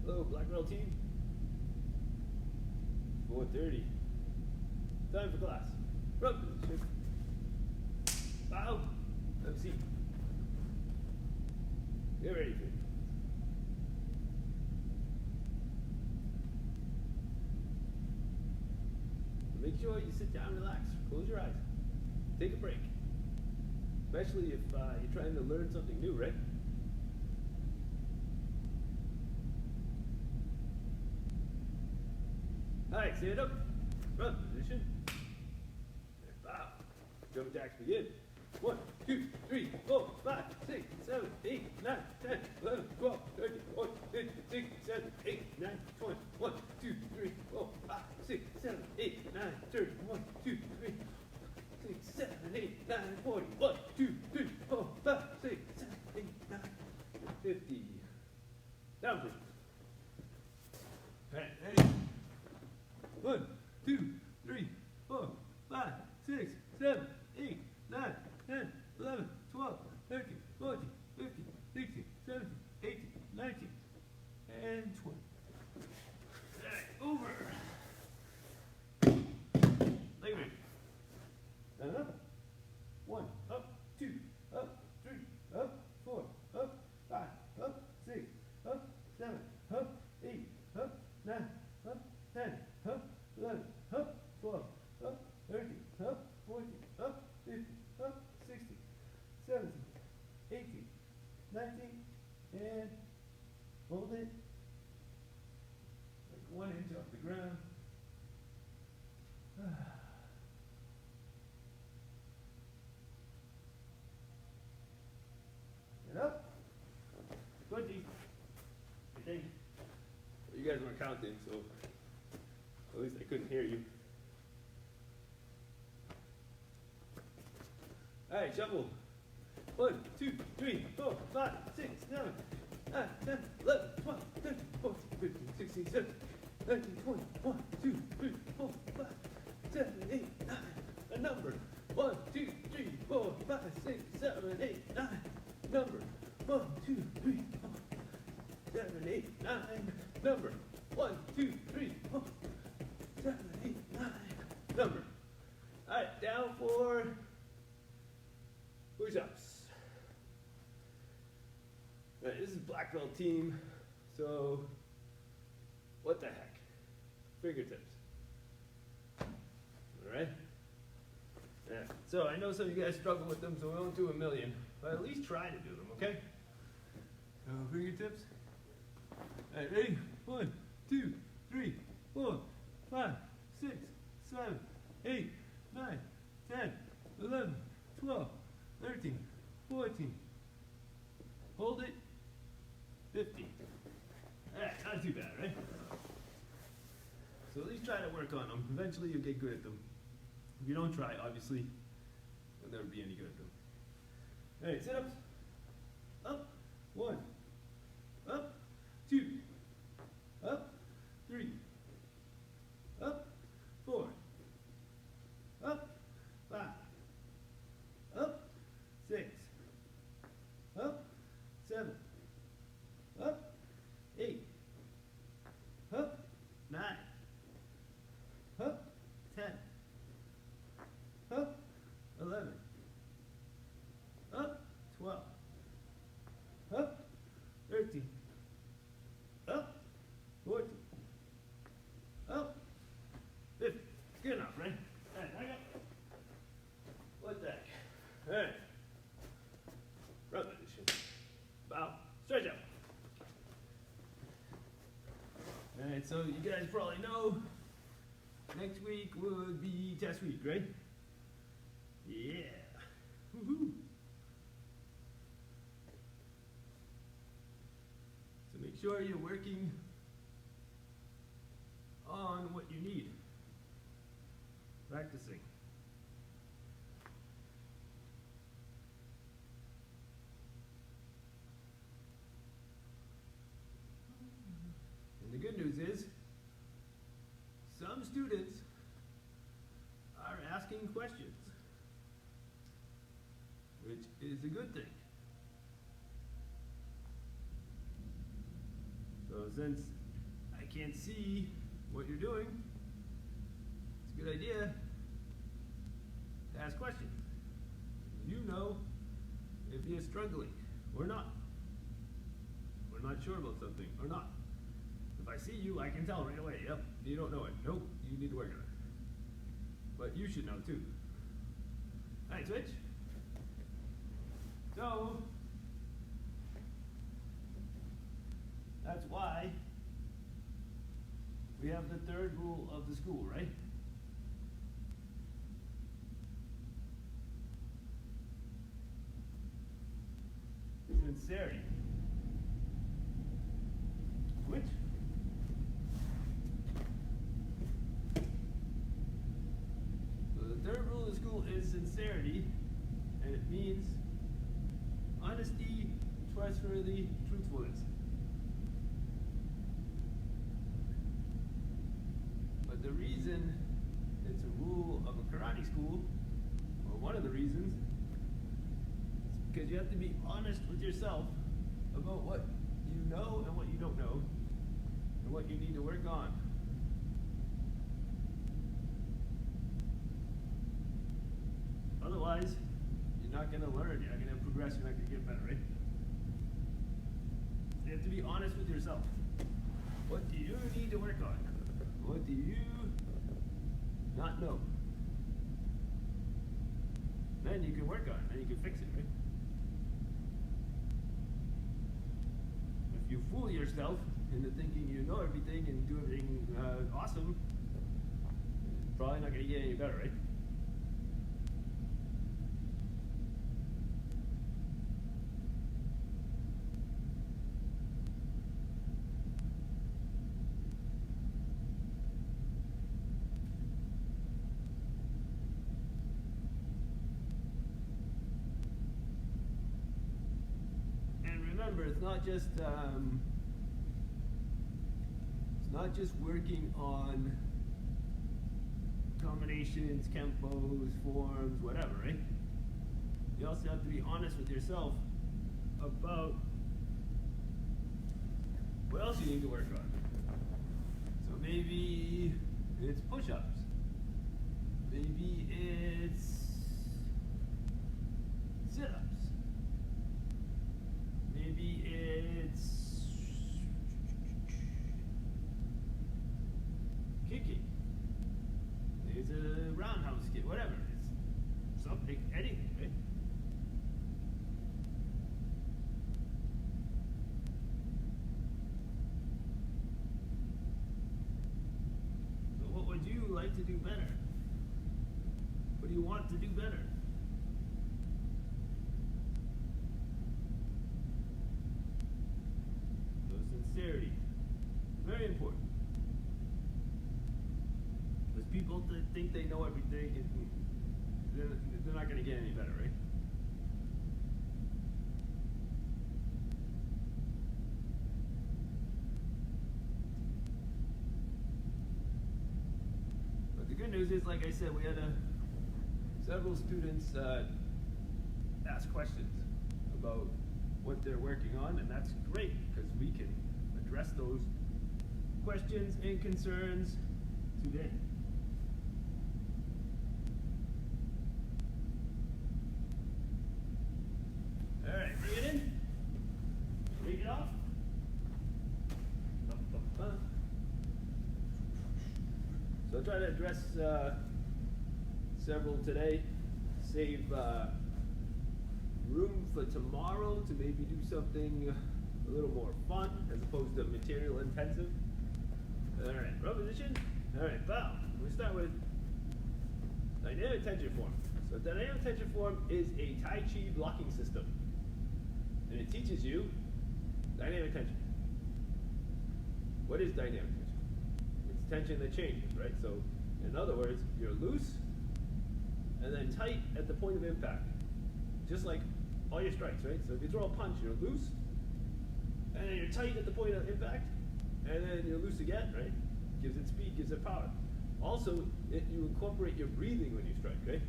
Hello, black belt team. 4:30. Time for class. Rub position. Bow. Have a seat. Get ready for it. Make sure you sit down, relax, close your eyes, take a break. Especially if you're trying to learn something new, right? Alright, stand up, run position, and bow. Jump jacks begin. 1, 2, 3, 4, 5, 6, 7, 8, 9, 10, 11, 12, 13, 14, 15, 16, 17, 18, 19, 20. 1, 2, 3, 4, 5, 6, 7, 8, 9, 30. 1, 2, 3, 6, 7, 8, 9, 40. 1, 2, 3, 4, 5, 6, 7, 8, 9, 50. Down, please. Alright, ready? 1, 2, 3, 4, 5, 6, 7, 8, 9, 10, 11, 12, 13, 14, 15, 16, 17, 18, 19, and 20. Alright, over. Leg break. Stand up. 1, up, 2, up, 3, up, 4, up, 5, up, 6, up, 7, up, 8, up, 9, up, 10, up, 11, up, 12, up, 13, up, 14, up, 15, up, 16, 17, 18, 19, and hold it like 1 inch off the ground. Get up. 20. I think. You guys weren't counting, so at least I couldn't hear you. Alright, shuffle. 1, 2, 3, 4, 5, 6, 7, 9, 10, 11, 12, 13, 14, 15, 16, 17, 19, 20. 1, 2, 3, 4, 5, 7, 8, 9. A number. 1, 2, 3, 4, 5, 6, 7, 8, 9. Number. 1, 2, 3, 4, 7, 8, 9. Number. 1, 2, 3, 4, 7, 8, 9. Number. Alright, down for push-ups. Right, this is black belt team, so what the heck? Fingertips. Alright? Yeah. So I know some of you guys struggle with them, so we won't do a million, but at least try to do them, okay? So fingertips. Alright, ready? 1, 2, 3, 4, 5, 6, 7, 8, 9, 10, 11, 12, 13, 14. Hold it. 15. Alright, not too bad, right? So at least try to work on them. Eventually you'll get good at them. If you don't try, obviously, you'll never be any good at them. Alright, sit-ups. Up. 1. Up. 2. Up. 3. Up. 4. Up. 5. Up. 6. Up. 7. Up. 8. Up. 9. Up. 10. Up. 11. Up. 12. Up. 13. Up. 14. Up. 15. Good enough, right? Alright, I got. What the heck? Alright. Rub position. Bow. Stretch out. Alright, so you guys probably know next week would be test week, right? Yeah. Woohoo. So make sure you're working on what you need. Practicing. And the good news is, some students are asking questions, which is a good thing. So since I can't see what you're doing, it's a good idea to ask questions. You know if you're struggling or not, or not sure about something or not. If I see you, I can tell right away, yep, you don't know it. Nope, you need to work on it. But you should know too. Alright, switch. So, that's why we have the third rule of the school, right? Sincerity. Which? So the third rule of the school is sincerity, and it means honesty, trustworthy, truthfulness. But the reason it's a rule of a karate school, or one of the reasons, is because you have to be honest with yourself about what you know and what you don't know, and what you need to work on. Otherwise, you're not going to learn, you're not going to progress, you're not going to get better, right? So you have to be honest with yourself. What do you need to work on? What do you not know? Then you can work on it, then you can fix it, right? If you fool yourself into thinking you know everything and do everything awesome, it's probably not going to get any better, right? Remember, it's not just working on combinations, kempos, forms, whatever, right? You also have to be honest with yourself about what else you need to work on. So maybe it's push-ups. Maybe it's sit-ups. Maybe it's kicking. Maybe it's a roundhouse kick, whatever. It's something, anything, right? So what would you like to do better? What do you want to do better? Sincerity. Very important. Because people think they know everything, and they're not going to get any better, right? But the good news is, like I said, we had several students ask questions about what they're working on, and that's great because we can address those questions and concerns today. All right, bring it in. Take it off. So I'll try to address several today. Save room for tomorrow to maybe do something a little more fun as opposed to material intensive. All right, row position. All right, bow. We'll start with dynamic tension form. So dynamic tension form is a Tai Chi blocking system, and it teaches you dynamic tension. What is dynamic tension? It's tension that changes, right? So in other words, you're loose and then tight at the point of impact, just like all your strikes, right? So if you throw a punch, you're loose, and then you're tight at the point of impact, and then you're loose again, right? Gives it speed, gives it power. Also, you incorporate your breathing when you strike, right?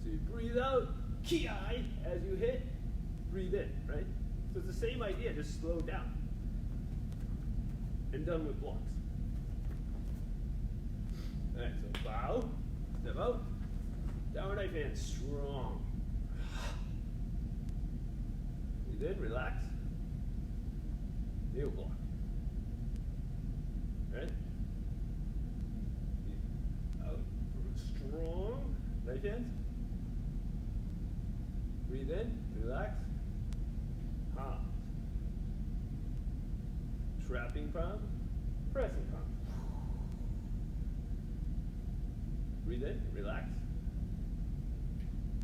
So you breathe out, ki-ai, as you hit, breathe in, right? So it's the same idea, just slow down. and done with blocks. Alright, so bow, step out, downward knife hand, strong. Breathe in, relax. Heel block. Right? Out, strong, knife hand. Breathe in, relax. Palms. Trapping palm, pressing palm. Breathe in, relax.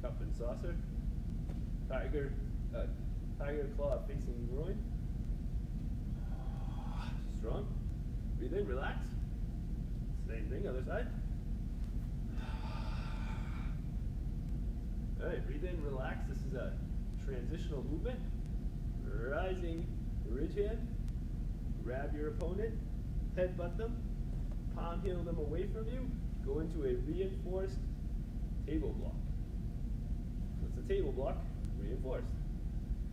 Cup and saucer. Tiger claw facing groin. Strong. Breathe in, relax. Same thing, other side. Alright, breathe in, relax. This is a transitional movement. Rising ridge hand. Grab your opponent, headbutt them, palm heel them away from you, go into a reinforced table block. So it's a table block, reinforced.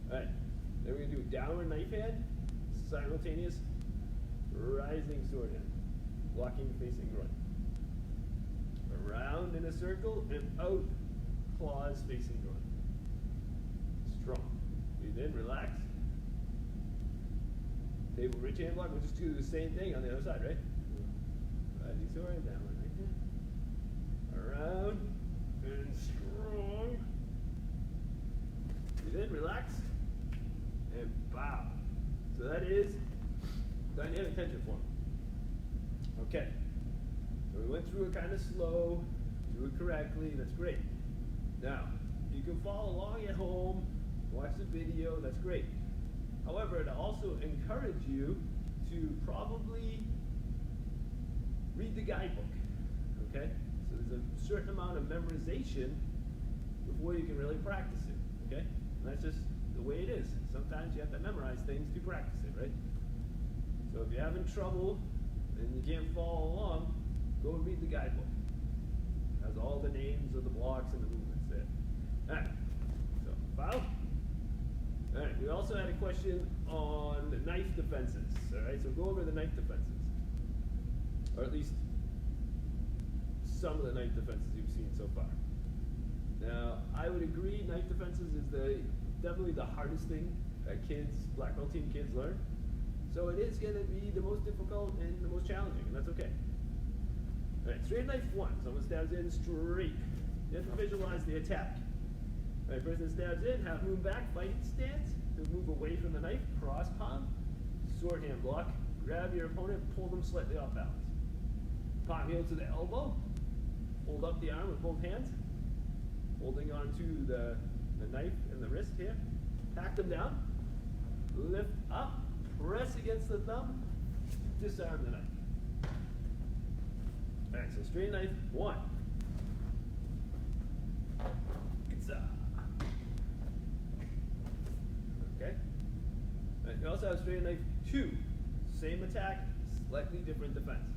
Alright, then we're going to do a downward knife hand, simultaneous rising sword hand, blocking facing groin. Around in a circle and out, claws facing groin. Strong. Breathe in, relax. Table ridge hand block, we'll just do the same thing on the other side, right? Rising sword, downward right hand. Around and strong. Breathe in, relax, and bow. So that is dynamic tension form. Okay. So we went through it kind of slow, do it correctly, that's great. Now, you can follow along at home, watch the video, that's great. However, it also encourage you to probably read the guidebook, okay? So there's a certain amount of memorization before you can really practice it, okay? And that's just the way it is. Sometimes you have to memorize things to practice it, right? So if you're having trouble and you can't follow along, go and read the guidebook. It has all the names of the blocks and the movements there. All right, so bow. All right, we also had a question on the knife defenses. All right, so go over the knife defenses, or at least some of the knife defenses you've seen so far. Now, I would agree knife defenses is definitely the hardest thing that black belt team kids learn. So it is going to be the most difficult and the most challenging, and that's okay. All right, straight knife one. Someone stabs in straight. You have to visualize the attack. All right, person stabs in, half moon back, fighting stance, to move away from the knife, cross palm, sword hand block, grab your opponent, pull them slightly off balance. Palm heel to the elbow, hold up the arm with both hands, holding on to the knife and the wrist here, pack them down, lift up, press against the thumb, disarm the knife. All right, so straight knife one. Okay. And you also have straight knife two. Same attack, slightly different defense.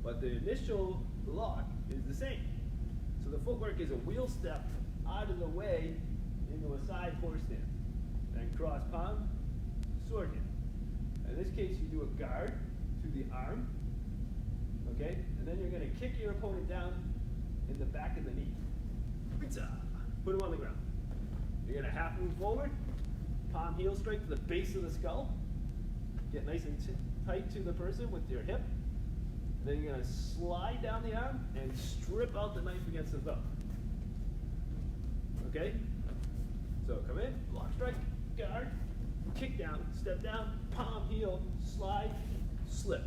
But the initial block is the same. So the footwork is a wheel step out of the way into a side horse stance. Then cross palm, sword hand. In this case, you do a guard to the arm. Okay? And then you're going to kick your opponent down in the back of the knee. Put him on the ground. You're going to half move forward, palm heel strike to the base of the skull. Get nice and tight to the person with your hip. Then you're going to slide down the arm and strip out the knife against the thumb. Okay? So come in, block strike, guard, kick down, step down, palm heel, slide, slip.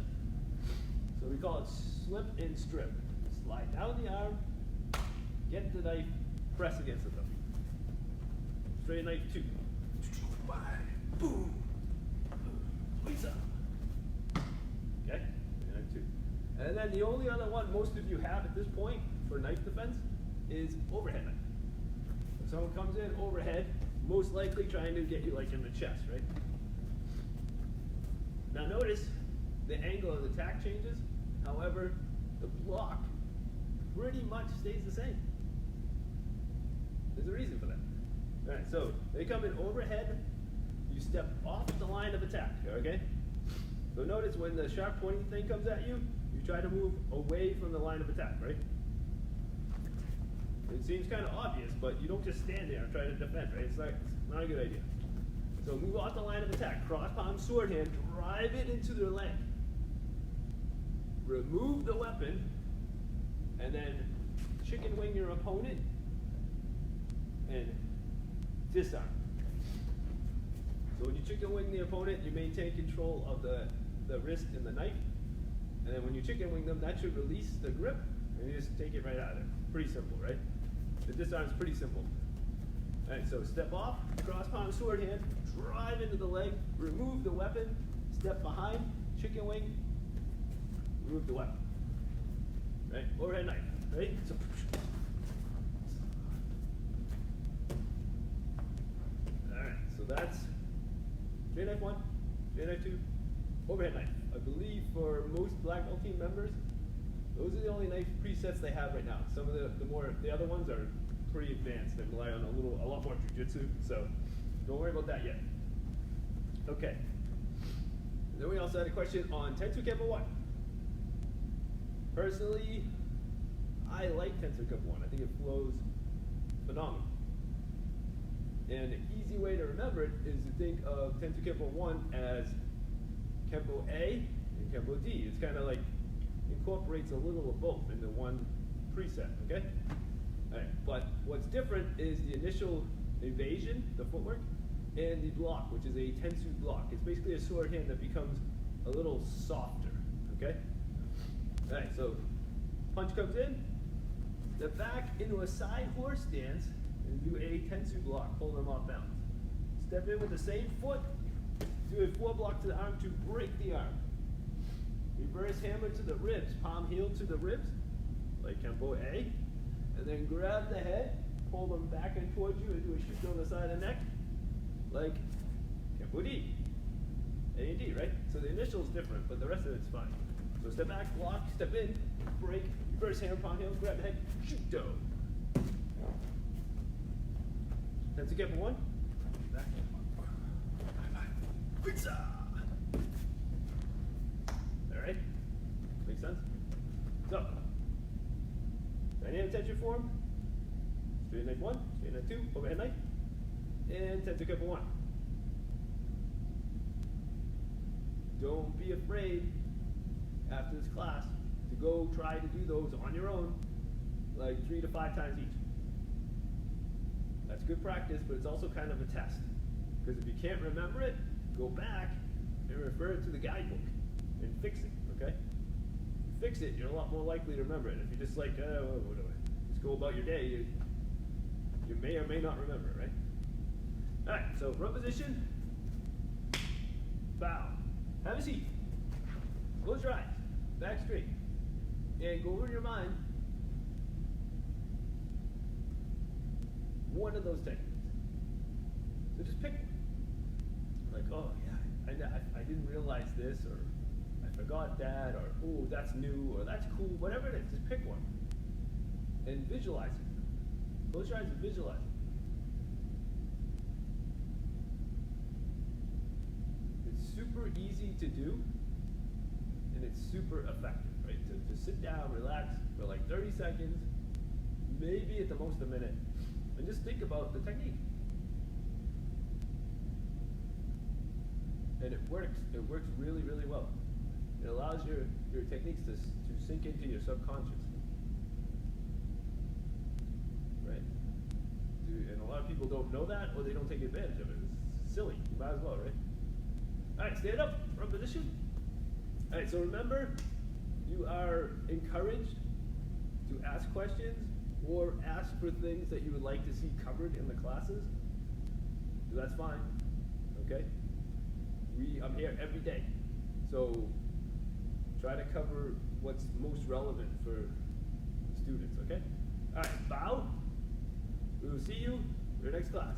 So we call it slip and strip. Slide down the arm, get the knife, press against the thumb. Straight knife two. Boom. Okay? Knife two. And then the only other one most of you have at this point for knife defense is overhead knife. If someone comes in overhead, most likely trying to get you like in the chest, right? Now notice the angle of the attack changes. However, the block pretty much stays the same. There's a reason for that. All right, so they come in overhead, you step off the line of attack, okay? So notice when the sharp pointing thing comes at you, you try to move away from the line of attack, right? It seems kind of obvious, but you don't just stand there and try to defend, right? It's not a good idea. So move off the line of attack, cross palm sword hand, drive it into their leg. Remove the weapon, and then chicken wing your opponent, and disarm. So when you chicken wing the opponent, you maintain control of the wrist and the knife. And then when you chicken wing them, that should release the grip, and you just take it right out of there. Pretty simple, right? The disarm is pretty simple. All right, so step off, cross palm sword hand, drive into the leg, remove the weapon, step behind, chicken wing, remove the weapon. Right? Overhead knife, right? So, all right, so that's straight knife 1, straight knife 2, overhead knife. I believe for most black belt team members, those are the only knife presets they have right now. Some of the other ones are pretty advanced and rely on a lot more jujitsu, so don't worry about that yet. Okay. Then we also had a question on Tensu Kempo 1. Personally, I like Tensu Kempo 1. I think it flows phenomenal. And an easy way to remember it is to think of Tensu Kempo 1 as Kempo A and Kempo D. It's kind of like incorporates a little of both into one preset, okay? All right, but what's different is the initial evasion, the footwork, and the block, which is a tensu block. It's basically a sword hand that becomes a little softer, okay? All right, so punch comes in, step back into a side horse stance, and do a tensu block, hold them off balance. Step in with the same foot, do a 4 block to the arm to break the arm. Reverse hammer to the ribs, palm heel to the ribs, like Kempo A, and then grab the head, pull them back and towards you, and do a shift on the side of the neck, like Kempo D. A and D, right? So the initial is different, but the rest of it's fine. So step back, block, step in, break, reverse hammer, palm heel, grab the head, shoot do. Tensu Kempo 1. Back. Pizza. Alright? Make sense? So, dynamic tension form, straight knife 1, straight knife 2, overhead knife, and Tensu Kempo 1. Don't be afraid after this class to go try to do those on your own, like 3 to 5 times each. That's good practice, but it's also kind of a test. Because if you can't remember it, go back and refer it to the guidebook and fix it, okay? You fix it, you're a lot more likely to remember it. If you're just like, just go about your day, you may or may not remember it, right? All right, so front position, bow, have a seat, close your eyes, back straight, and go over in your mind one of those techniques. So just pick one. Like, oh yeah, I didn't realize this, or I forgot that, or oh, that's new, or that's cool, whatever it is, just pick one. And visualize it. Close your eyes and visualize it. It's super easy to do, and it's super effective, right? To sit down, relax for like 30 seconds, maybe at the most a minute, and just think about the technique. And it works really, really well. It allows your techniques to sink into your subconscious. Right? And a lot of people don't know that, or they don't take advantage of it. It's silly. You might as well, right? All right, stand up, front position. All right, so remember, you are encouraged to ask questions or ask for things that you would like to see covered in the classes. So that's fine, okay? I'm here every day, so try to cover what's most relevant for students, okay? All right, bow. We will see you in your next class.